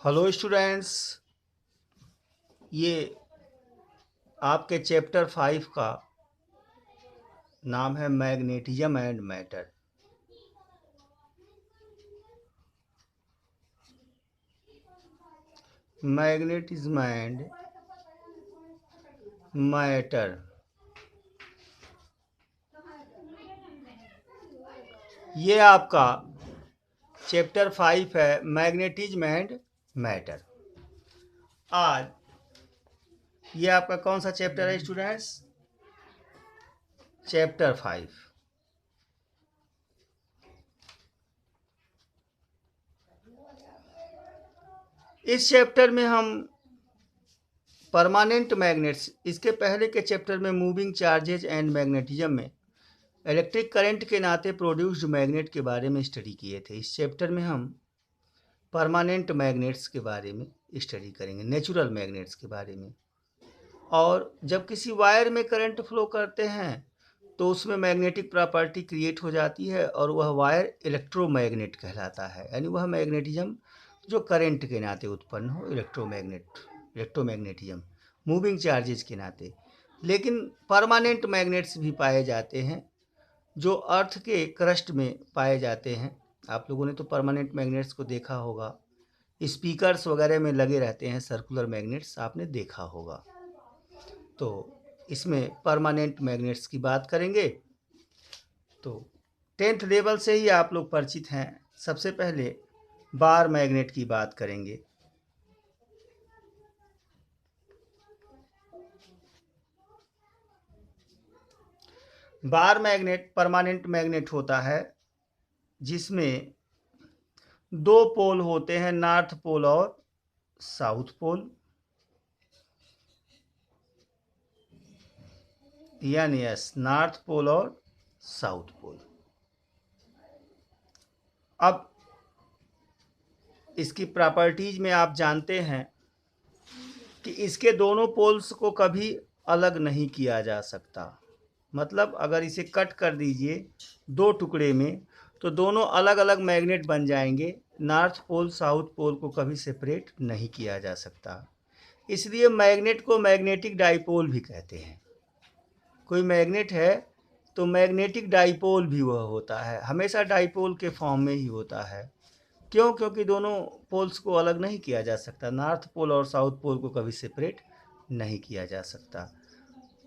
Hello students, ये आपके chapter 5 का नाम है magnetism and matter. Magnetism and matter, ये आपका चैप्टर 5 है, मैग्नेटिज्म एंड मैटर। आज ये आपका कौन सा चैप्टर है स्टूडेंट्स? चैप्टर 5। इस चैप्टर में हम परमानेंट मैग्नेट्स, इसके पहले के चैप्टर में मूविंग चार्जेज एंड मैग्नेटिज्म में इलेक्ट्रिक करंट के नाते प्रोड्यूस्ड मैग्नेट के बारे में स्टडी किए थे। इस चैप्टर में हम परमानेंट मैग्नेट्स के बारे में स्टडी करेंगे, नेचुरल मैग्नेट्स के बारे में। और जब किसी वायर में करंट फ्लो करते हैं तो उसमें मैग्नेटिक प्रॉपर्टी क्रिएट हो जाती है और वह वायर इलेक्ट्रोमैग्नेट कहलाता है, यानी वह मैग्नेटिज्म जो करंट के नाते उत्पन्न हो, इलेक्ट्रोमैग्नेटिज्म मूविंग चार्जेस के नाते। लेकिन परमानेंट मैग्नेट्स भी पाए जाते हैं जो अर्थ के क्रस्ट में पाए जाते हैं। आप लोगों ने तो परमानेंट मैग्नेट्स को देखा होगा, स्पीकर्स वगैरह में लगे रहते हैं, सर्कुलर मैग्नेट्स आपने देखा होगा। तो इसमें परमानेंट मैग्नेट्स की बात करेंगे। तो 10th लेवल से ही आप लोग परिचित हैं। सबसे पहले बार मैग्नेट की बात करेंगे। बार मैग्नेट परमानेंट मैग्नेट होता है जिसमें दो पोल होते हैं, नॉर्थ पोल और साउथ पोल, यानी नॉर्थ पोल और साउथ पोल। अब इसकी प्रॉपर्टीज में आप जानते हैं कि इसके दोनों पोल्स को कभी अलग नहीं किया जा सकता। मतलब अगर इसे कट कर दीजिए दो टुकड़े में तो दोनों अलग अलग मैग्नेट बन जाएंगे। नॉर्थ पोल साउथ पोल को कभी सेपरेट नहीं किया जा सकता। इसलिए मैग्नेट को मैग्नेटिक डाइपोल भी कहते हैं। कोई मैग्नेट है तो मैग्नेटिक डाइपोल भी वह होता है, हमेशा डाइपोल के फॉर्म में ही होता है। क्यों? क्योंकि दोनों पोल्स को अलग नहीं किया जा सकता। नॉर्थ पोल और साउथ पोल को कभी सेपरेट नहीं किया जा सकता।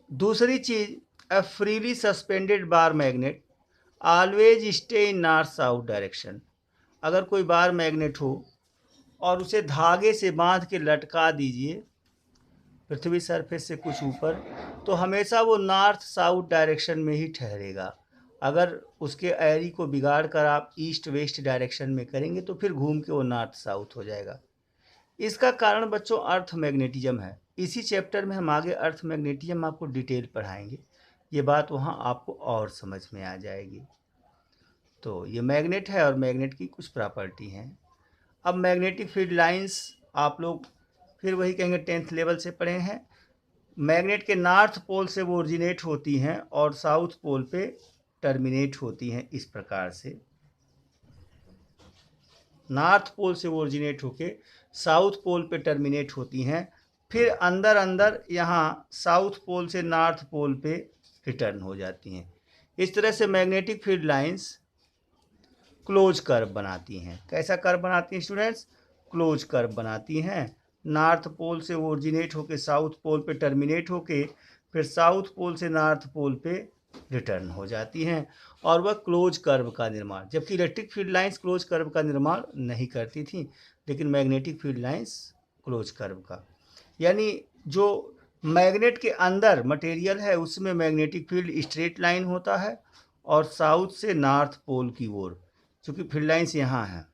दूसरी चीज़, a freely suspended bar magnet always stay in north south direction. अगर कोई बार मैग्नेट हो और उसे धागे से बांध के लटका दीजिए पृथ्वी सरफेस से कुछ ऊपर, तो हमेशा वो नॉर्थ साउथ डायरेक्शन में ही ठहरेगा। अगर उसके एरी को बिगाड़ कर आप ईस्ट वेस्ट डायरेक्शन में करेंगे तो फिर घूम के वो नॉर्थ साउथ हो जाएगा। इसका कारण बच्चों अर्थ मैग्नेटिज्म है। इसी चैप्टर में हम आगे अर्थ मैग्नेटिज्म आपको डिटेल पढ़ाएंगे, ये बात वहाँ आपको और समझ में आ जाएगी। तो ये मैग्नेट है और मैग्नेट की कुछ प्रॉपर्टी हैं। अब मैग्नेटिक फील्ड लाइंस आप लोग फिर वही कहेंगे 10th लेवल से पढ़े हैं। मैग्नेट के नॉर्थ पोल से वो ओरिजिनेट होती हैं और साउथ पोल पे टर्मिनेट होती हैं। इस प्रकार से नॉर्थ पोल से वो ओरिजिनेट होके साउथ पोल पे टर्मिनेट होती हैं, फिर अंदर अंदर यहाँ साउथ पोल से नॉर्थ पोल पे रिटर्न हो जाती हैं। इस तरह से magnetic field lines close curve बनाती हैं। कैसा कर्व बनाती हैं स्टूडेंट्स? क्लोज कर्व बनाती हैं। नॉर्थ पोल से वो ओरिजिनेट होके साउथ पोल पे टर्मिनेट होके फिर साउथ पोल से नॉर्थ पोल पे रिटर्न हो जाती हैं और वह क्लोज कर्व का निर्माण, जबकि electric field lines close curve का निर्माण नहीं करती थी, लेकिन magnetic field lines close curve का, यानी जो मैग्नेट के अंदर मटेरियल है उसमें मैग्नेटिक फील्ड स्ट्रेट लाइन होता है और साउथ से नॉर्थ पोल की ओर, चूँकि फील्ड लाइंस यहाँ हैं।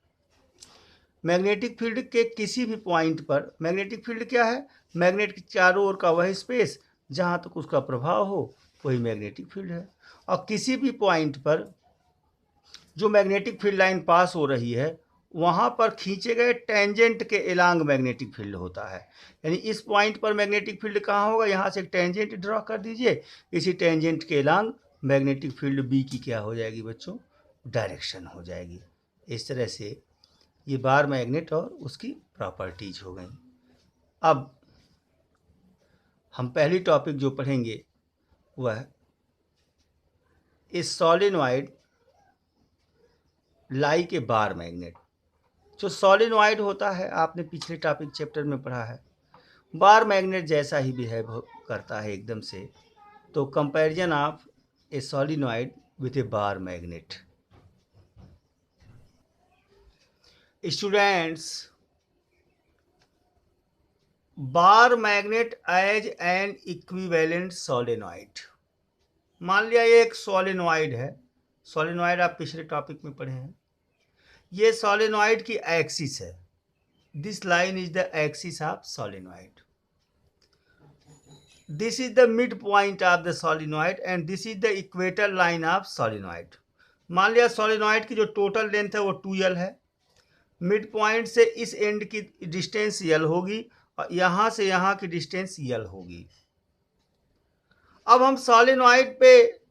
मैग्नेटिक फील्ड के किसी भी पॉइंट पर, मैग्नेटिक फील्ड क्या है? मैग्नेट के चारों ओर का वह स्पेस जहाँ तक उसका प्रभाव हो वही मैग्नेटिक फील्ड है। और किसी भी पॉइंट पर जो मैग्नेटिक फील्ड लाइन पास हो रही है वहाँ पर खींचे गए टेंजेंट के एलांग मैग्नेटिक फील्ड होता है। यानी इस पॉइंट पर मैग्नेटिक फील्ड कहाँ होगा? यहाँ से एक टेंजेंट ड्रॉ कर दीजिए, इसी टेंजेंट के एलांग मैग्नेटिक फील्ड बी की क्या हो जाएगी बच्चों? डायरेक्शन हो जाएगी। इस तरह से ये बार मैग्नेट और उसकी प्रॉपर्टीज हो गई। अब हम पहली टॉपिक जो पढ़ेंगे वह इस solenoid like a bar magnet. जो सॉलिनॉइड होता है आपने पिछले टॉपिक चैप्टर में पढ़ा है, बार मैग्नेट जैसा ही बिहेव करता है एकदम से। तो comparison of a solenoid with a bar magnet. Students, bar magnet as an equivalent solenoid. मान लिया ये एक सॉलिनॉइड है। सॉलिनॉइड आप पिछले टॉपिक में पढ़े हैं। ये सॉलिनॉइड की एक्सिस है। This line is the axis of solenoid. This is the mid point of the solenoid and this is the equator line of solenoid. मान लिया सॉलिनॉइड की जो टोटल लेंथ है वो 2l है। मिड पॉइंट से इस एंड की डिस्टेंस l होगी और यहाँ से यहाँ की डिस्टेंस l होगी। अब हम सॉलिनॉइड पे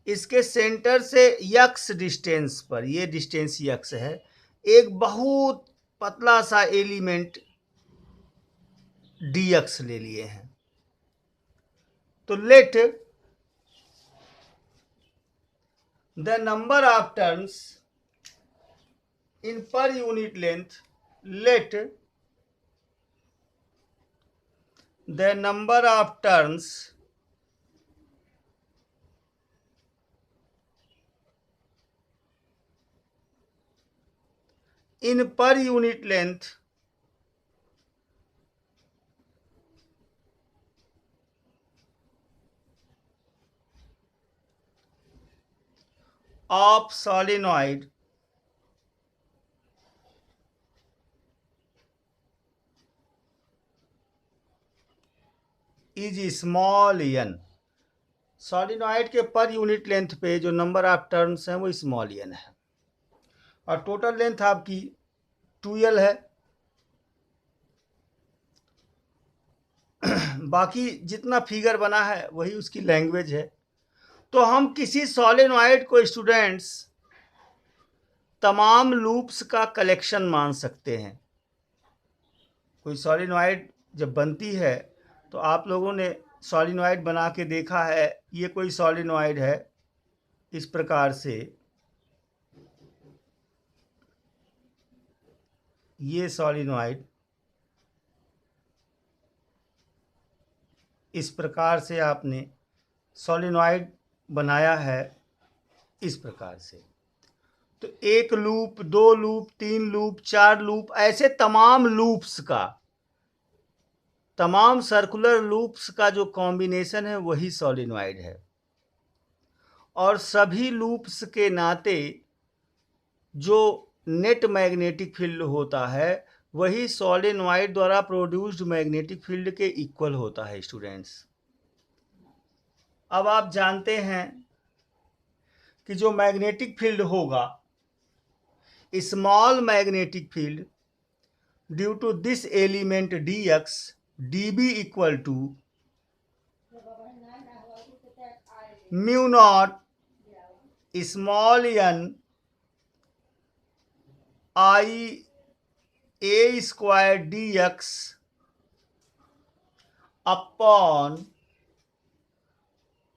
इसके सेंटर से x डिस्टेंस पर, ये डिस्टेंस x है, एक बहुत पतला सा एलिमेंट dx ले लिए हैं। तो let the number of turns in per unit length, let the number of turns in per unit length of solenoid is small n। Solenoid के पर यूनिट लेंथ पे जो नंबर ऑफ टर्न्स हैं वो small n है और total length आपकी 2l है। बाकी जितना फिगर बना है वही उसकी लैंग्वेज है। तो हम किसी सॉलिनॉइड को स्टूडेंट्स तमाम लूप्स का कलेक्शन मान सकते हैं। कोई सॉलिनॉइड जब बनती है तो आप लोगों ने सॉलिनॉइड बना के देखा है। ये कोई सॉलिनॉइड है इस प्रकार से, ये सॉलिनॉइड इस प्रकार से आपने सॉलिनॉइड बनाया है, इस प्रकार से। तो 1 लूप, 2 लूप, 3 लूप, 4 लूप, ऐसे तमाम लूप्स का, तमाम सर्कुलर लूप्स का जो कॉम्बिनेशन है वही सॉलिनॉइड है। और सभी लूप्स के नाते जो नेट मैग्नेटिक फील्ड होता है वही सॉलिनॉइड द्वारा प्रोड्यूस्ड मैग्नेटिक फील्ड के इक्वल होता है स्टूडेंट्स। अब आप जानते हैं कि जो मैग्नेटिक फील्ड होगा, small magnetic field due to this element dx dB equal to mu naught small n I a square dx upon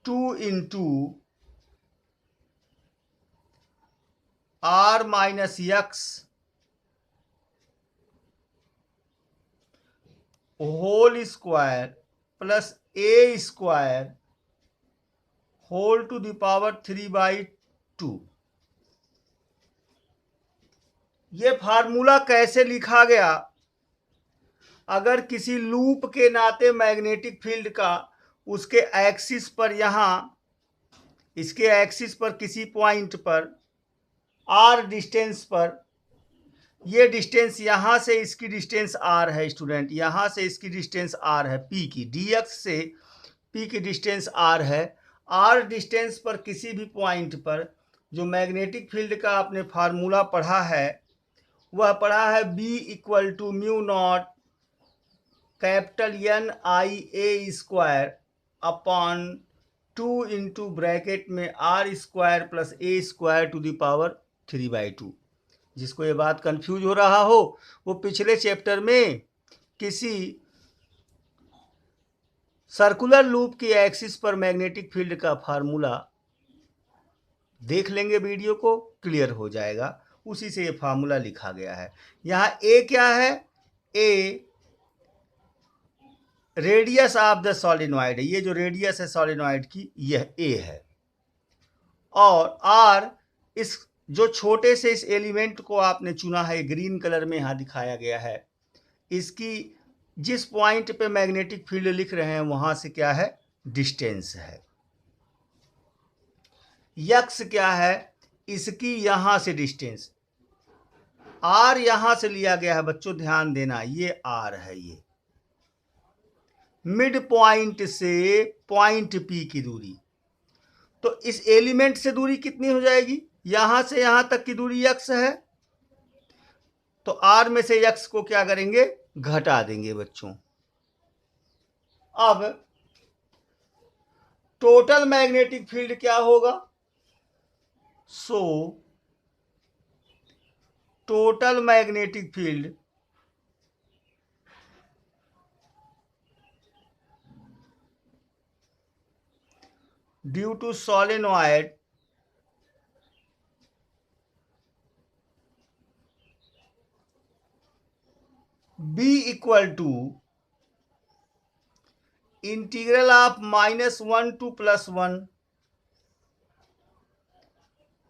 2 into r minus x whole square plus a square whole to the power 3/2। ये formula कैसे लिखा गया? अगर किसी loop के नाते magnetic field का उसके एक्सिस पर, यहाँ इसके एक्सिस पर किसी पॉइंट पर r डिस्टेंस पर, ये डिस्टेंस यहाँ से इसकी डिस्टेंस r है स्टूडेंट, यहाँ से इसकी डिस्टेंस r है, p की, dx से p की डिस्टेंस r है। r डिस्टेंस पर किसी भी पॉइंट पर जो मैग्नेटिक फील्ड का आपने फार्मूला पढ़ा है वह पढ़ा है b equal to mu naught capital N I a square upon 2 into bracket में r square plus a square to the power 3/2। जिसको ये बात कंफ्यूज हो रहा हो वो पिछले चैप्टर में किसी सर्कुलर लूप की एक्सिस पर मैग्नेटिक फील्ड का फार्मूला देख लेंगे, वीडियो को क्लियर हो जाएगा। उसी से ये फार्मूला लिखा गया है। यहाँ ए क्या है? ए रेडियस ऑफ द सॉलिनॉइड है, ये जो रेडियस है सॉलिनॉइड की यह ए है। और आर इस जो छोटे से इस एलिमेंट को आपने चुना है, ग्रीन कलर में यहाँ दिखाया गया है, इसकी जिस पॉइंट पे मैग्नेटिक फील्ड लिख रहे हैं वहां से क्या है? डिस्टेंस है। यक्स क्या है? इसकी यहां से डिस्टेंस। आर यहां से लिया गया है बच्चों, ध्यान देना, ये आर है। ये मिड पॉइंट से पॉइंट पी की दूरी, तो इस एलिमेंट से दूरी कितनी हो जाएगी? यहां से यहां तक की दूरी यक्स है, तो आर में से यक्स को क्या करेंगे? घटा देंगे बच्चों। अब टोटल मैग्नेटिक फील्ड क्या होगा? So total magnetic field due to solenoid B equal to integral of -1 to +1,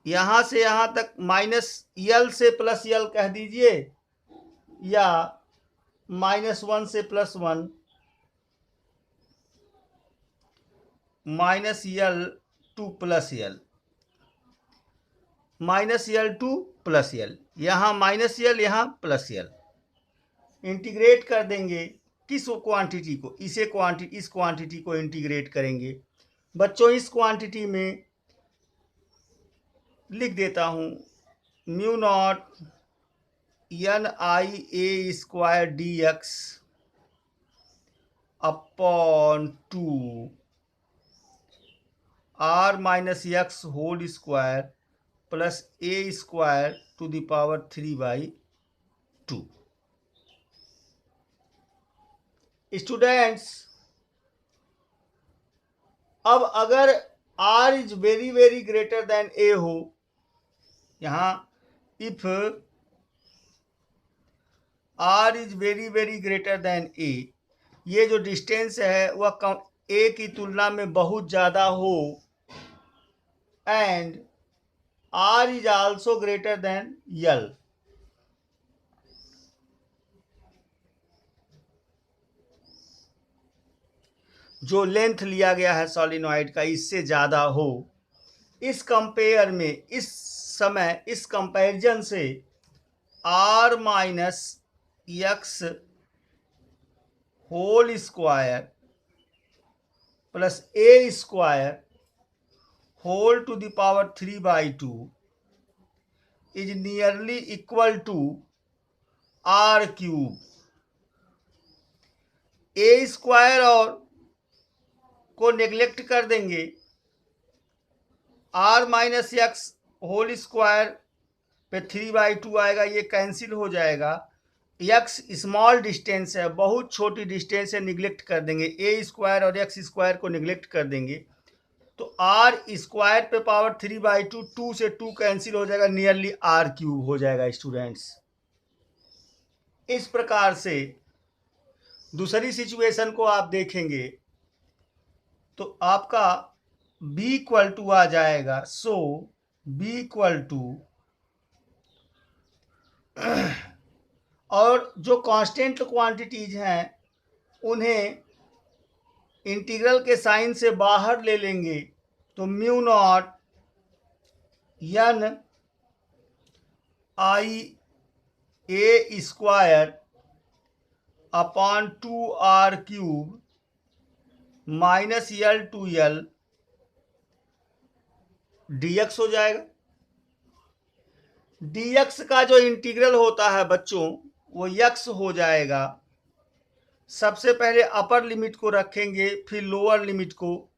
यहां से यहां तक -L से +L कह दीजिए, या -1 से +1, -L to +L, -L to +L, यहाँ -L यहाँ +L। इंटीग्रेट कर देंगे किस क्वांटिटी को? इस क्वांटिटी को इंटीग्रेट करेंगे बच्चों। इस क्वांटिटी में लिख देता हूं μ0 NiA² dx upon 2 r - x whole square plus a² to the power 3/2। Students, अब अगर r is very very greater than a हो, यहां if r is very very greater than a, ये जो डिस्टेंस है वह a की तुलना में बहुत ज्यादा हो, and r is also greater than L, जो लेंथ लिया गया है सॉलिनॉइड का इससे ज्यादा हो, इस कंपेयर में, इस समय, इस कंपैरिजन से r - x whole square plus a² whole to the power 3/2 is nearly equal to r³ a² और को नेग्लेक्ट कर देंगे, r - x होल स्क्वायर पे 3/2 आएगा, ये कैंसिल हो जाएगा। x स्मॉल डिस्टेंस है, बहुत छोटी डिस्टेंस है, निग्लेक्ट कर देंगे। a² और x² को निग्लेक्ट कर देंगे, तो r² पे पावर 3/2, 2 से 2 कैंसिल हो जाएगा, नियरली r³ हो जाएगा। स्टूडेंट्स, इस प्रकार से दूसरी सिचुएशन को आप देखेंगे तो आपका b इक्वल टू आ जाएगा, सो b इक्वल टू, और जो कांस्टेंट क्वांटिटीज हैं उन्हें इंटीग्रल के साइन से बाहर ले लेंगे, तो μ0 NiA² upon 2r³ -L to L dx हो जाएगा। dx का जो इंटीग्रल होता है बच्चों वो x हो जाएगा। सबसे पहले अपर लिमिट को रखेंगे, फिर लोअर लिमिट को,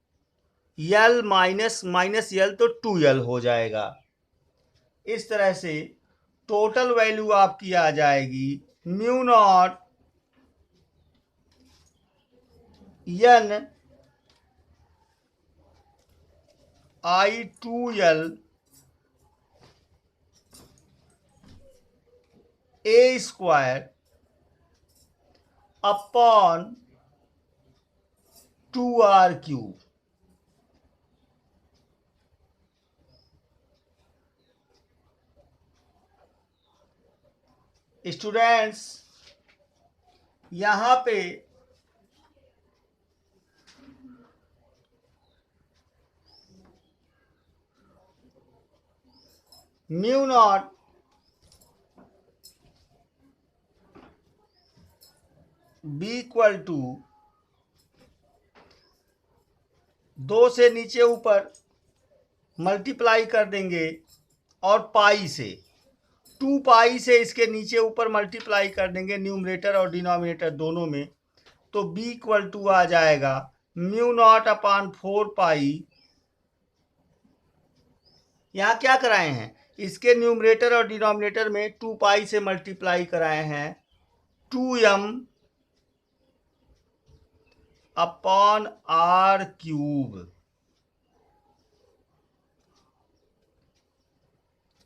L माइनस L तो 2L हो जाएगा। इस तरह से टोटल वैल्यू आपकी आ जाएगी mu naught N I2L A square upon 2R cube. Students यहां पे mu naught B equal to 2 से नीचे ऊपर मल्टीप्लाई कर देंगे और पाई से 2 पाई से इसके नीचे ऊपर मल्टीप्लाई कर देंगे न्यूमरेटर और डिनोमिनेटर दोनों में, तो b इक्वल टू आ जाएगा म्यू नॉट अपान 4 पाई। यहाँ क्या कराए हैं, इसके न्यूमरेटर और डिनोमिनेटर में 2 पाई से मल्टीप्लाई कराए हैं 2m upon r cube.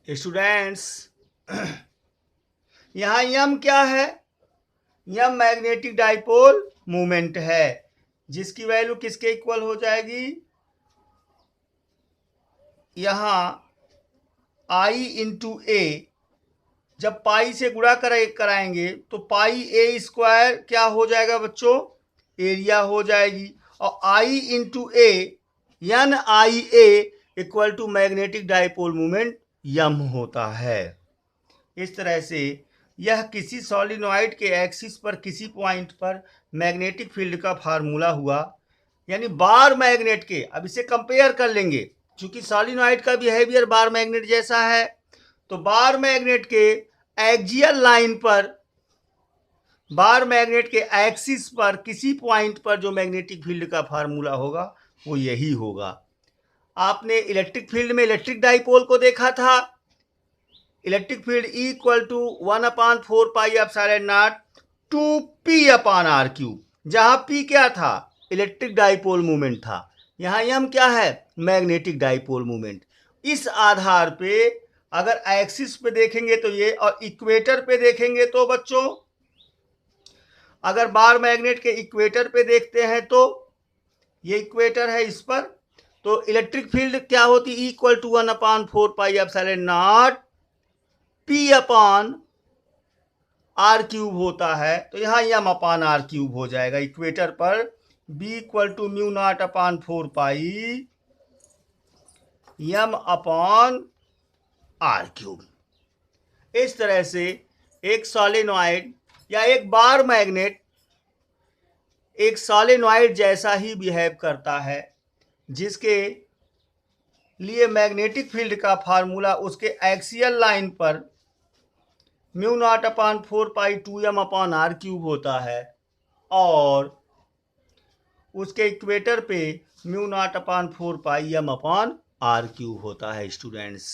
Students यहाँ यम क्या है, यम मैग्नेटिक डाइपोल मोमेंट है, जिसकी वैल्यू किसके इक्वल हो जाएगी, यहाँ I इंटू ए, जब पाई से गुणा कराएंगे तो पाई ए स्क्वायर क्या हो जाएगा बच्चों, एरिया हो जाएगी, और I into A N I A equal to magnetic dipole moment यम होता है। इस तरह से यह किसी सॉलिनॉइड के एक्सिस पर किसी पॉइंट पर मैग्नेटिक फील्ड का फार्मूला हुआ, यानी बार मैग्नेट के। अब इसे कंपेयर कर लेंगे, चूंकि सॉलिनॉइड का बिहेवियर बार मैग्नेट जैसा है, तो बार मैग्नेट के एक्सियल लाइन पर, बार मैग्नेट के एक्सिस पर किसी पॉइंट पर जो मैग्नेटिक फील्ड का फार्मूला होगा वो यही होगा। आपने इलेक्ट्रिक फील्ड में इलेक्ट्रिक डाइपोल को देखा था, electric field E equal to 1/4 pi epsilon naught 2p upon r cube, जहां p क्या था, इलेक्ट्रिक डाइपोल मोमेंट था, यहाँ m क्या है, मैग्नेटिक डाइपोल मोमेंट। इस आधार पे अगर एक्सिस पे देखेंगे तो ये, और इक्वेटर पे देखेंगे तो बच्चों, अगर बार मैग्नेट के इक्वेटर पे देखते हैं तो ये इक्वेटर है, इस पर तो इलेक्ट्रिक फील्ड क्या होती, E equal to 1/4 pi epsilon naught p upon r cube होता है, तो यहाँ m अपान r क्यूब हो जाएगा। इक्वेटर पर b equal to mu naught upon 4 pi m upon r cube. इस तरह से एक सॉलिनॉइड या एक बार मैग्नेट एक सॉलिनॉइड जैसा ही बिहेव करता है, जिसके लिए मैग्नेटिक फील्ड का फार्मूला उसके एक्सियल लाइन पर म्यू नॉट अपान 4 पाई 2m अपान r क्यूब होता है, और उसके इक्वेटर पे mu naught upon 4 pi m upon r cube होता है। स्टूडेंट्स